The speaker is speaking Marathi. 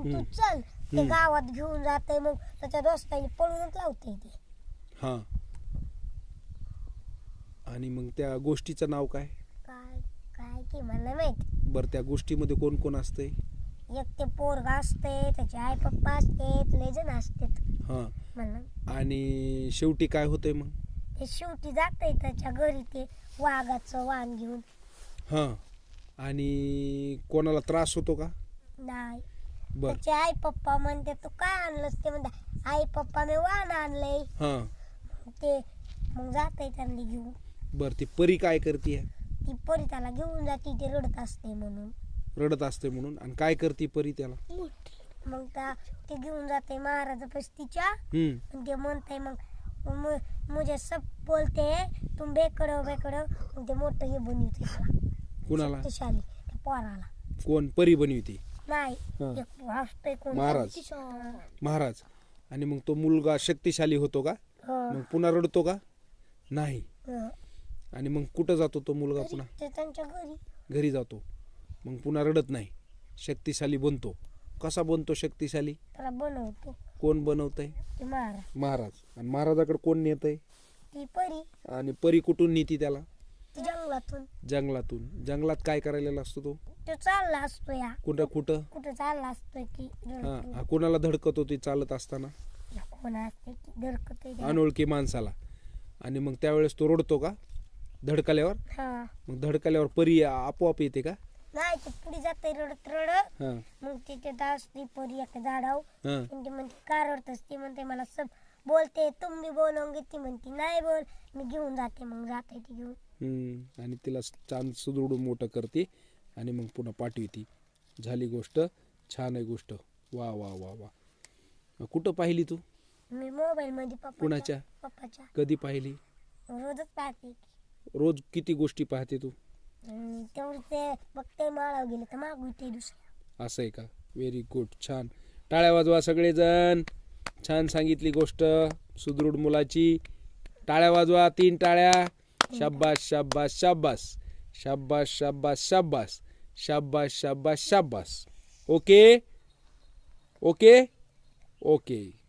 तू चल ते गावात घेऊन जाते, मग त्याच्या दोस्ताने पळूनच लावते ते. हा, आणि मग त्या गोष्टीचं नाव काय? काय काय की मला माहित. बरं, त्या गोष्टीमध्ये कोण कोण असतंय? एक ते पोरगा असते, त्याचे आई पप्पा असते, लय जण असतात. हा, मला आणि शेवटी काय होतंय मग? ते शेवटी जाते त्याच्या घरी ते वाघाचं वाण घेऊन. हा, आणि कोणाला त्रास होतो का? नाही, बर, त्याचे आई पप्पा म्हणते तू काय आणलंस, ते म्हणते आई पप्पा मी वाण आणलंय. हा, ते मग जाते त्यांनी घेऊन. बर, ती परी काय करते? ती परी त्याला घेऊन जाते, ते रडत असते म्हणून. रडत असते म्हणून. आणि काय करते परी त्याला? मग ते घेऊन जाते महाराजापाशी तिच्या. आणि ते म्हणते मग मुझे सब बोलते हैं तुम बेकडो बेकडो. मग ते मोठं हे बनवते त्याला, कुणाला? शक्तिशाली त्या पोराला. कोण? परी बनवते? नाही, हा. एक असतंय कोण महाराज. महाराज. आणि मग तो मुलगा शक्तिशाली होतो का? हं. मग पुन्हा रडतो का? नाही. हं. आणि मग कुठं जातो तो मुलगा? पुन्हा ते त्यांच्या घरी. घरी जातो. मग पुन्हा रडत नाही, शक्तिशाली बनतो. कसा बनतो शक्तिशाली? त्याला बनवतो कोण बनवतंय? ते महाराज. महाराज. आणि महाराजाकडे कोण नेतंय? ती परी. आणि परी कुठून नेती त्याला? ती जंगलातून. जंगलातून. जंगलात काय करायला असतो तो? तो चालला असतो या कुठं कुठं? कुठं चालला असतो की हा, कुणाला धडकत होती चालत असताना? कोण असते की धडकतोय त्याला. अनोळखी माणसाला. आणि मग त्यावेळेस तो रडतो का धडकल्यावर? हा. मग धडकल्यावर परी आपोआप येते का? नाही, ते पुढे जाते रडत रडत. हा, मग तिथे असते परी एका झाडावर. हा, आणि ती म्हणते का रडतस, ती म्हणते मला सब बोलते तुम भी बोलोगे. ती म्हणते नाही बोल, मी घेऊन जाते. मग जाते ती घेऊन. आणि तिला छान सुदृढ मोठं करते आणि मग पुन्हा पाठवते. झाली गोष्ट. छान आहे गोष्ट. वा वा वा वा. कुठं पाहिली तू? मी मोबाईल मध्ये कुणाच्या? पप्पाच्या. कधी पाहिली? रोजच पाहते. रोज किती गोष्टी पाहते तू? तेवढं ते बघते, माळावर गेले तर मागू ते दुसऱ्या. असं आहे का? Very good. छान. टाळ्या वाजवा सगळेजण. छान सांगितली गोष्ट सुदृढ मुलाची. टाळ्या वाजवा, 3 टाळ्या. शाब्बास शाब्बास शाब्बास. शाब्बास शाब्बास शाब्बास. शाब्बास शाब्बास शाब्बास. Okay okay okay.